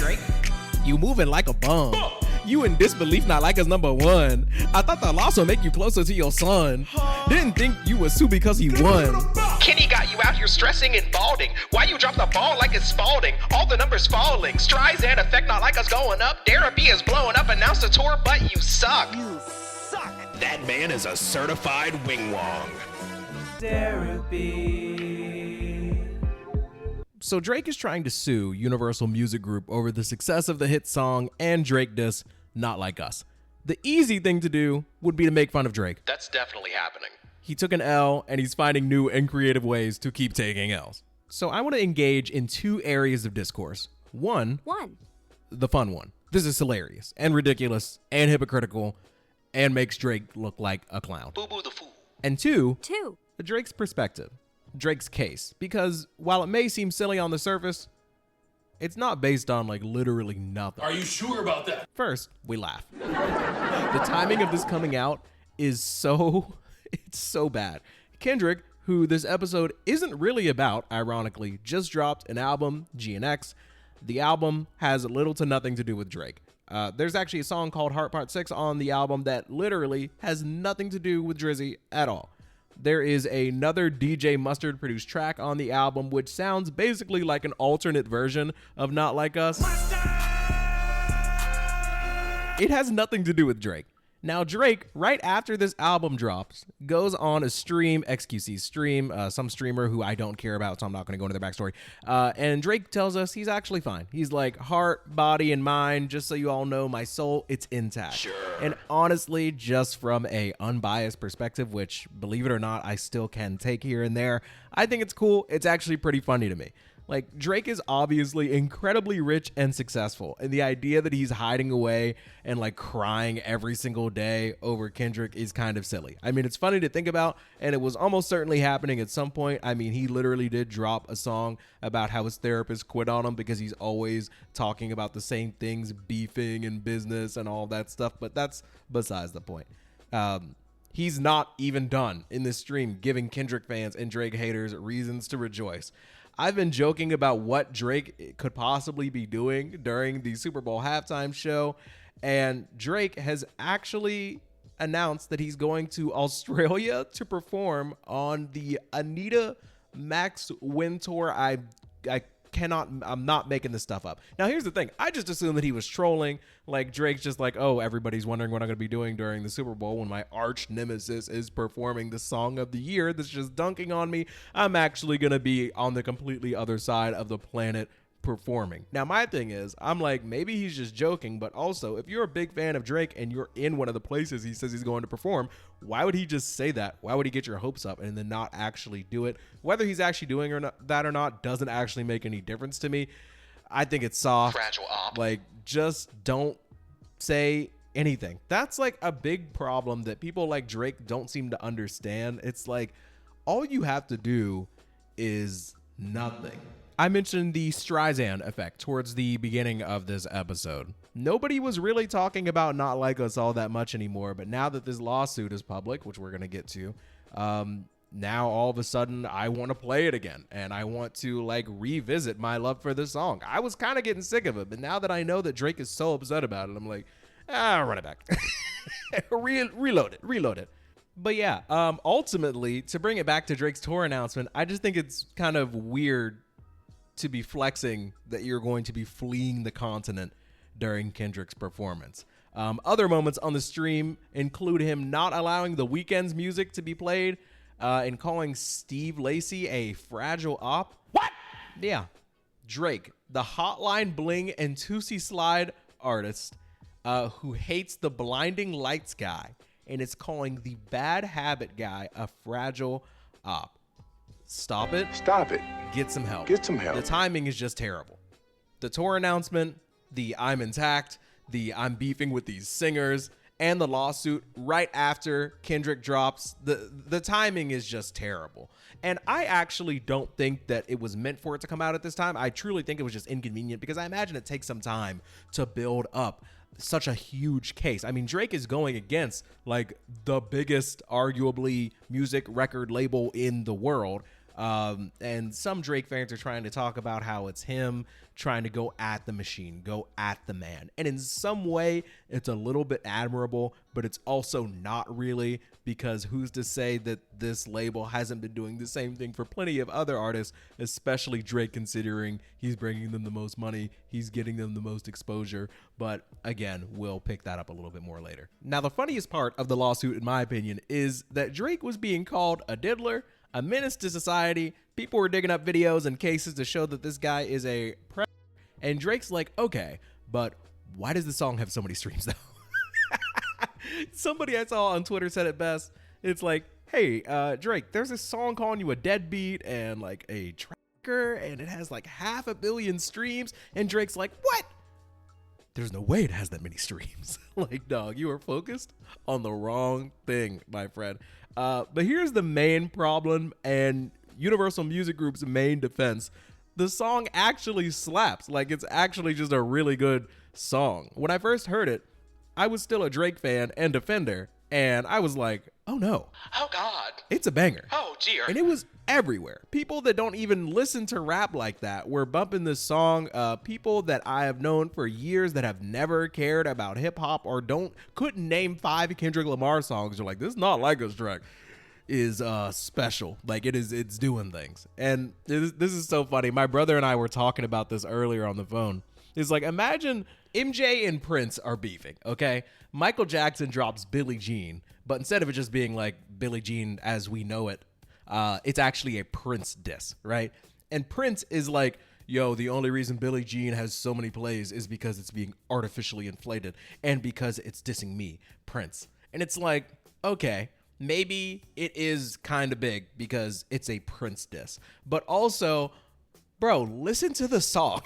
Drake. You moving like a bum. You in disbelief, not like us #1. I thought the loss would make you closer to your son. Didn't think you would sue because he won. Kenny got you out here stressing and balding. Why you drop the ball like it's Spalding? All the numbers falling. Streisand effect, not like us going up. Derapy is blowing up. Announce the tour, but you suck. You suck. That man is a certified wing-wong. Derapy. So Drake is trying to sue Universal Music Group over the success of the hit song and Drake diss Not Like Us. The easy thing to do would be to make fun of Drake. That's definitely happening. He took an L and he's finding new and creative ways to keep taking L's. So I want to engage in 2 areas of discourse. One, the fun one. This is hilarious and ridiculous and hypocritical and makes Drake look like a clown. Boo-boo the fool. And two, Drake's perspective, Drake's case. Because while it may seem silly on the surface, it's not based on like literally nothing. Are you sure about that? First, we laugh. The timing of this coming out is it's so bad. Kendrick, who this episode isn't really about, ironically, just dropped an album, GNX. The album has little to nothing to do with Drake. There's actually a song called Heart Part 6 on the album that literally has nothing to do with Drizzy at all. There is another DJ Mustard produced track on the album, which sounds basically like an alternate version of Not Like Us. It has nothing to do with Drake. Now, Drake, right after this album drops, goes on a stream, XQC stream, some streamer who I don't care about, so I'm not going to go into their backstory. And Drake tells us he's actually fine. He's like, heart, body, and mind, just so you all know, my soul, it's intact. Sure. And honestly, just from a unbiased perspective, which, believe it or not, I still can take here and there, I think it's cool. It's actually pretty funny to me. Like, Drake is obviously incredibly rich and successful, and the idea that he's hiding away and like crying every single day over Kendrick is kind of silly. I mean, it's funny to think about, and it was almost certainly happening at some point. I mean, he literally did drop a song about how his therapist quit on him because he's always talking about the same things, beefing and business and all that stuff, but that's besides the point. He's not even done in this stream giving Kendrick fans and Drake haters reasons to rejoice. I've been joking about what Drake could possibly be doing during the Super Bowl halftime show, and Drake has actually announced that he's going to Australia to perform on the Anita Max Win Tour. I'm not making this stuff up. Now, here's the thing. I just assumed that he was trolling. Like, Drake's just like, oh, everybody's wondering what I'm going to be doing during the Super Bowl when my arch nemesis is performing the song of the year that's just dunking on me. I'm actually going to be on the completely other side of the planet performing. Now, my thing is, I'm like, maybe he's just joking, but also, if you're a big fan of Drake and you're in one of the places he says he's going to perform, why would he just say that? Why would he get your hopes up and then not actually do it? Whether he's actually doing that or not doesn't actually make any difference to me. I think it's soft. Fragile op. Like, just don't say anything. That's like a big problem that people like Drake don't seem to understand. It's like, all you have to do is nothing. I mentioned the Streisand effect towards the beginning of this episode. Nobody was really talking about Not Like Us all that much anymore, but now that this lawsuit is public, which we're going to get to, now all of a sudden I want to play it again, and I want to like revisit my love for this song. I was kind of getting sick of it, but now that I know that Drake is so upset about it, I'm like, run it back. Reload it. But yeah, ultimately, to bring it back to Drake's tour announcement, I just think it's kind of weird to be flexing that you're going to be fleeing the continent during Kendrick's performance. Other moments on the stream include him not allowing The Weeknd's music to be played and calling Steve Lacy a fragile op. What? Yeah. Drake, the Hotline Bling and Tootsie Slide artist who hates the Blinding Lights guy and is calling the Bad Habit guy a fragile op. Stop it. Get some help. The timing is just terrible. The tour announcement, the I'm intact, the I'm beefing with these singers, and the lawsuit right after Kendrick drops, the timing is just terrible. And I actually don't think that it was meant for it to come out at this time. I truly think it was just inconvenient because I imagine it takes some time to build up such a huge case. I mean, Drake is going against like the biggest, arguably, music record label in the world. And some Drake fans are trying to talk about how it's him trying to go at the machine, go at the man. And in some way, it's a little bit admirable, but it's also not really, because who's to say that this label hasn't been doing the same thing for plenty of other artists, especially Drake, considering he's bringing them the most money, he's getting them the most exposure. But again, we'll pick that up a little bit more later. Now, the funniest part of the lawsuit, in my opinion, is that Drake was being called a diddler, a menace to society. People were digging up videos and cases to show that this guy is a predator. And Drake's like, okay, but why does the song have so many streams though? Somebody I saw on Twitter said it best. It's like, hey, Drake, there's this song calling you a deadbeat and like a tracker, and it has like 500 million streams. And Drake's like, what? There's no way it has that many streams. Like, dog, you are focused on the wrong thing, my friend. But here's the main problem and Universal Music Group's main defense. The song actually slaps. Like, it's actually just a really good song. When I first heard it, I was still a Drake fan and defender, and I was like, oh no. Oh God. It's a banger. Oh dear. And it was everywhere. People that don't even listen to rap like that were bumping this song. People that I have known for years that have never cared about hip hop or couldn't name 5 Kendrick Lamar songs are like, this is not like us track. Is special. Like, it's doing things. And this is so funny. My brother and I were talking about this earlier on the phone. It's like, imagine MJ and Prince are beefing, okay? Michael Jackson drops Billie Jean, but instead of it just being like Billie Jean as we know it, it's actually a Prince diss, right? And Prince is like, yo, the only reason Billie Jean has so many plays is because it's being artificially inflated and because it's dissing me, Prince. And it's like, okay, maybe it is kind of big because it's a Prince diss, but also, bro, listen to the song.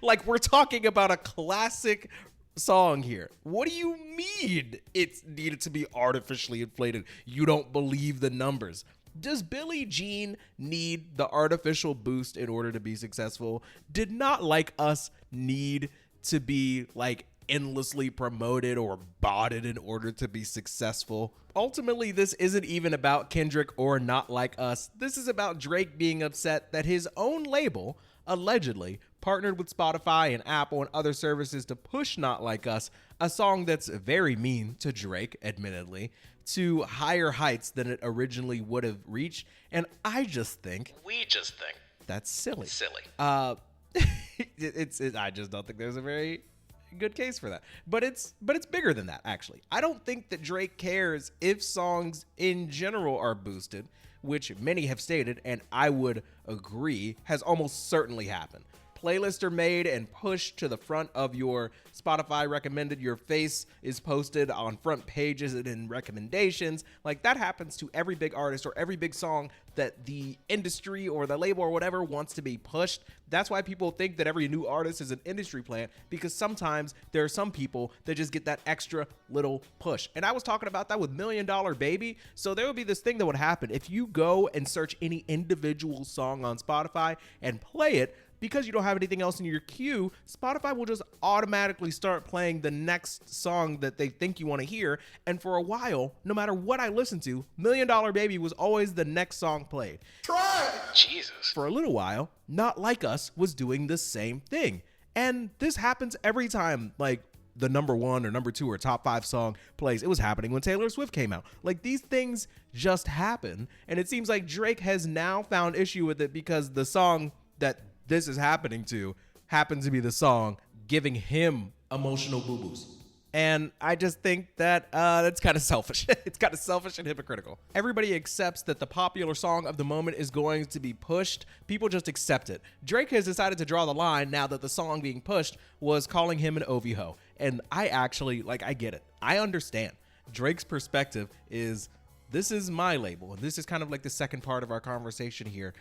Like, we're talking about a classic song here. What do you mean it's needed to be artificially inflated? You don't believe the numbers. Does Billie Jean need the artificial boost in order to be successful? Did Not Like Us need to be like endlessly promoted or botted in order to be successful? Ultimately, this isn't even about Kendrick or Not Like Us. This is about Drake being upset that his own label allegedly partnered with Spotify and Apple and other services to push Not Like Us, a song that's very mean to Drake, admittedly, to higher heights than it originally would have reached. And I just think that's silly. I just don't think there's a very good case for that. But it's bigger than that, actually. I don't think that Drake cares if songs in general are boosted, which many have stated, and I would agree, has almost certainly happened. Playlists are made and pushed to the front of your Spotify recommended. Your face is posted on front pages and in recommendations. Like, that happens to every big artist or every big song that the industry or the label or whatever wants to be pushed. That's why people think that every new artist is an industry plant, because sometimes there are some people that just get that extra little push. And I was talking about that with $1 Million Baby. So there would be this thing that would happen if you go and search any individual song on Spotify and play it. Because you don't have anything else in your queue, Spotify will just automatically start playing the next song that they think you want to hear. And for a while, no matter what I listened to, $1 Million Baby was always the next song played. Try it. Jesus. For a little while, Not Like Us was doing the same thing. And this happens every time, like, the number 1 or number 2 or top 5 song plays. It was happening when Taylor Swift came out. Like, these things just happen. And it seems like Drake has now found issue with it because the song that this is happening to happens to be the song giving him emotional boo-boos. And I just think that that's kind of selfish. It's kind of selfish and hypocritical. Everybody accepts that the popular song of the moment is going to be pushed. People just accept it. Drake has decided to draw the line now that the song being pushed was calling him an OV-ho. And I actually, like, I get it. I understand. Drake's perspective is, this is my label. And this is kind of like the second part of our conversation here.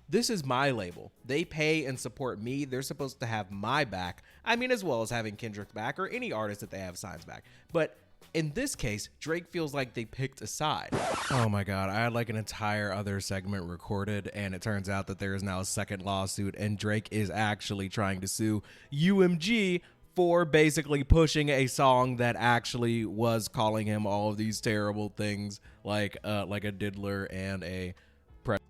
This is my label. They pay and support me. They're supposed to have my back. I mean, as well as having Kendrick's back or any artist that they have signs back. But in this case, Drake feels like they picked a side. Oh my God. I had like an entire other segment recorded, and it turns out that there is now a second lawsuit, and Drake is actually trying to sue UMG for basically pushing a song that actually was calling him all of these terrible things, like a diddler and a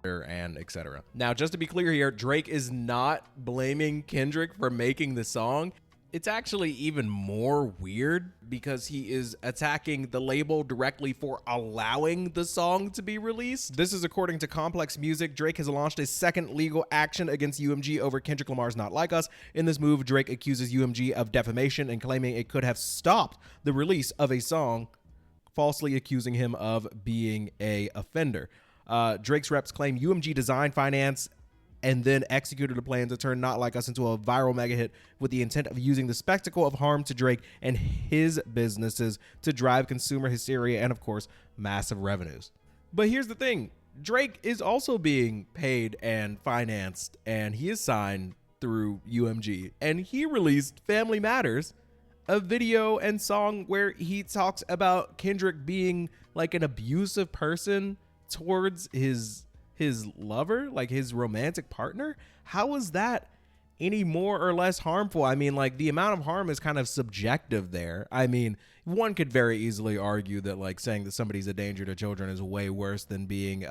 and etc. Now, just to be clear here, Drake is not blaming Kendrick for making the song. It's actually even more weird because he is attacking the label directly for allowing the song to be released. This is according to Complex Music. Drake has launched a second legal action against UMG over Kendrick Lamar's Not Like Us. In this move, Drake accuses UMG of defamation and claiming it could have stopped the release of a song, falsely accusing him of being a offender. Drake's reps claim UMG designed, financed, and then executed a plan to turn Not Like Us into a viral mega hit with the intent of using the spectacle of harm to Drake and his businesses to drive consumer hysteria and, of course, massive revenues. But here's the thing. Drake is also being paid and financed, and he is signed through UMG. And he released Family Matters, a video and song where he talks about Kendrick being like an abusive person towards his lover, like his romantic partner. How is that any more or less harmful? I mean, like, the amount of harm is kind of subjective there. I mean, one could very easily argue that like saying that somebody's a danger to children is way worse than being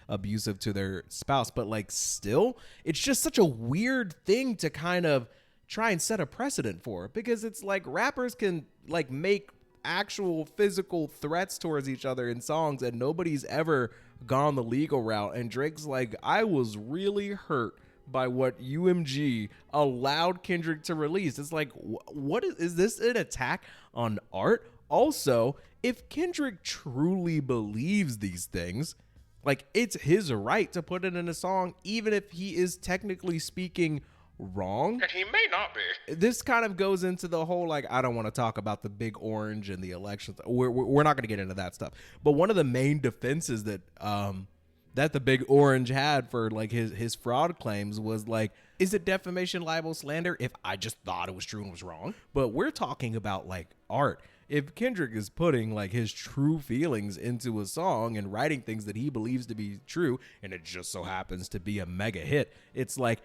abusive to their spouse, but like still, it's just such a weird thing to kind of try and set a precedent for, because it's like rappers can like make actual physical threats towards each other in songs and nobody's ever gone the legal route. And Drake's like, I was really hurt by what UMG allowed Kendrick to release. It's like, what is this an attack on art? Also, if Kendrick truly believes these things, like, it's his right to put it in a song, even if he is technically speaking wrong. And he may not be. This kind of goes into the whole, like, I don't want to talk about the big orange and the elections. We're not going to get into that stuff. But one of the main defenses that the big orange had for like his fraud claims was like, is it defamation, libel, slander if I just thought it was true and was wrong? But we're talking about like art. If Kendrick is putting like his true feelings into a song and writing things that he believes to be true, and it just so happens to be a mega hit, it's like,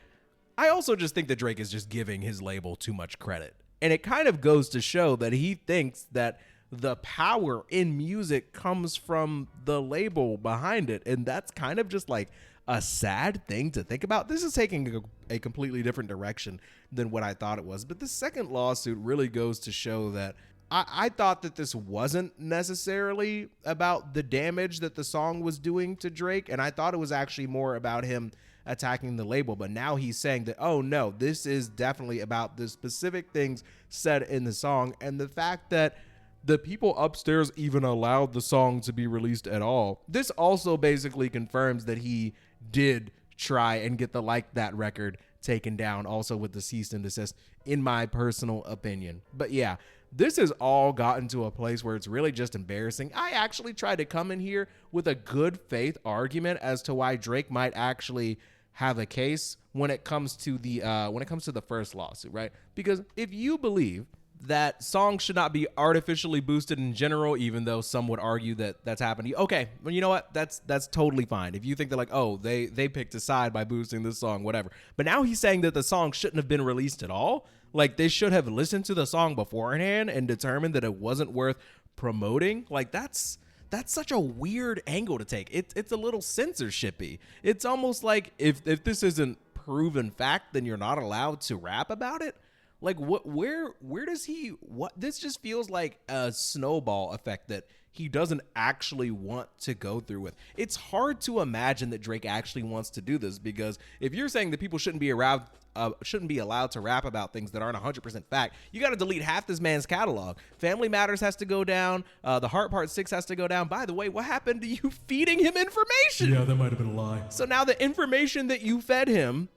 I also just think that Drake is just giving his label too much credit. And it kind of goes to show that he thinks that the power in music comes from the label behind it. And that's kind of just like a sad thing to think about. This is taking a completely different direction than what I thought it was. But the second lawsuit really goes to show that I thought that this wasn't necessarily about the damage that the song was doing to Drake. And I thought it was actually more about him attacking the label. But now he's saying that, oh no, this is definitely about the specific things said in the song. And the fact that the people upstairs even allowed the song to be released at all. This also basically confirms that he did try and get the Like That record taken down, also with the cease and desist, in my personal opinion. But yeah, this has all gotten to a place where it's really just embarrassing. I actually tried to come in here with a good faith argument as to why Drake might actually have a case when it comes to the first lawsuit, right? Because if you believe that songs should not be artificially boosted in general, even though some would argue that that's happened to you, okay, well, you know what? That's totally fine. If you think that like, oh, they picked a side by boosting this song, whatever. But now he's saying that the song shouldn't have been released at all. Like, they should have listened to the song beforehand and determined that it wasn't worth promoting. Like, that's such a weird angle to take. It's a little censorship-y. It's almost like if this isn't proven fact, then you're not allowed to rap about it. Like, where does he, this just feels like a snowball effect that he doesn't actually want to go through with. It's hard to imagine that Drake actually wants to do this, because if you're saying that people shouldn't be allowed to rap about things that aren't 100% fact, you got to delete half this man's catalog. Family Matters has to go down. The Heart Part 6 has to go down. By the way, what happened to you feeding him information? Yeah, that might have been a lie. So now the information that you fed him,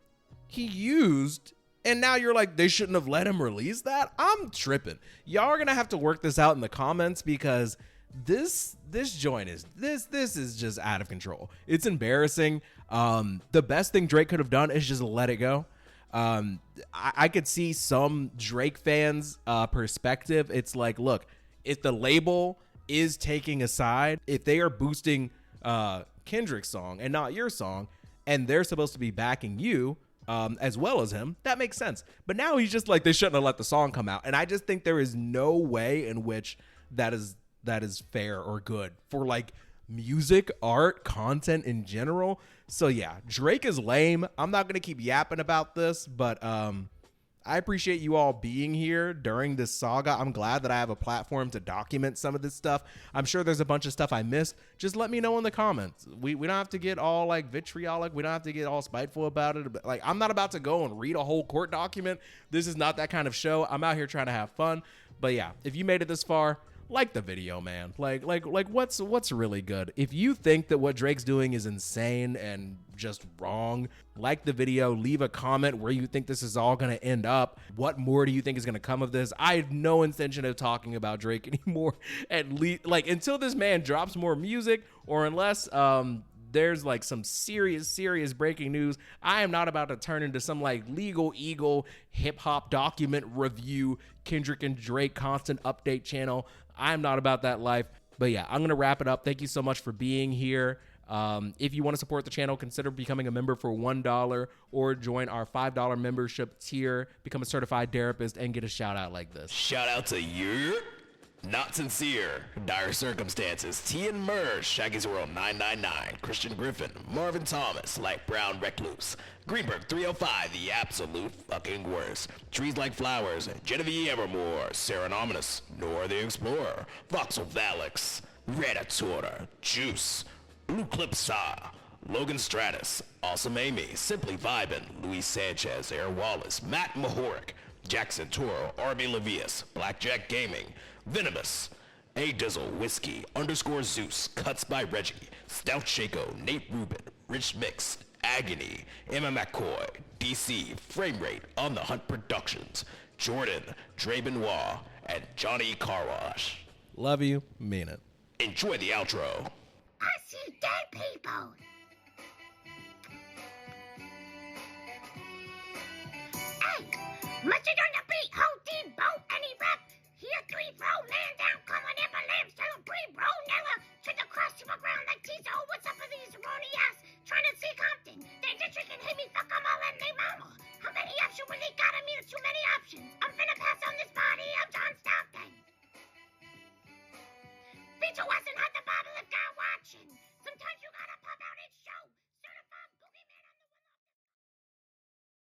he used, and now you're like, they shouldn't have let him release that? I'm tripping. Y'all are going to have to work this out in the comments, because this joint is, this is just out of control. It's embarrassing. The best thing Drake could have done is just let it go. I could see some Drake fans' perspective. It's like, look, if the label is taking a side, if they are boosting Kendrick's song and not your song, and they're supposed to be backing you, as well as him, that makes sense. But now he's just like, they shouldn't have let the song come out. And I just think there is no way in which that is fair or good for like music, art, content in general. So yeah, Drake is lame. I'm not gonna keep yapping about this, but I appreciate you all being here during this saga. I'm glad that I have a platform to document some of this stuff. I'm sure there's a bunch of stuff I missed. Just let me know in the comments. We don't have to get all like vitriolic. We don't have to get all spiteful about it. But, like, I'm not about to go and read a whole court document. This is not that kind of show. I'm out here trying to have fun. But yeah, if you made it this far, like the video, man. Like what's really good? If you think that what Drake's doing is insane and just wrong, like the video, leave a comment where you think this is all gonna end up. What more do you think is gonna come of this? I have no intention of talking about Drake anymore, at least like until this man drops more music, or unless there's like some serious breaking news. I am not about to turn into some like legal eagle hip hop document review Kendrick and Drake constant update channel. I'm not about that life. But yeah, I'm gonna wrap it up. Thank you so much for being here. If you want to support the channel, consider becoming a member for $1 or join our $5 membership tier, become a certified therapist, and get a shout out like this. Shout out to you. Not Sincere, Dire Circumstances, T and Merge, Shaggy's World 999, Christian Griffin, Marvin Thomas, Light Brown Recluse, Greenberg 305, The Absolute Fucking Worst, Trees Like Flowers, Genevieve Evermore, Sarah Nominous, Nor the Explorer, Voxel Valix, Redatora, Juice, Blue Clip Saw, Logan Stratus, Awesome Amy, Simply Vibin, Luis Sanchez, Air Wallace, Matt Mahoric, Jackson Toro, Arby Levias, Blackjack Gaming, Venomous, A Dizzle, Whiskey, _ Zeus, Cuts by Reggie, Stout Shaco, Nate Rubin, Rich Mix, Agony, Emma McCoy, DC, Frame Rate, On the Hunt Productions, Jordan, Dre Benoit, and Johnny Carwash. Love you, mean it. Enjoy the outro. I see dead people. Hey, Mustard on the beat, hold deep boat, any rap. Here 3 bro, man down, calling Emma Lambs, tell him breathe, bro, never. To the cross to my ground like Tizo, what's up with these Ronnie ass? Trying to see Compton, they just can hit me, fuck them all and they mama. How many options really got? I mean, it's too many options. I'm finna pass on this body, I'm John Stockton. Beat your ass and hide the bottle if God watching.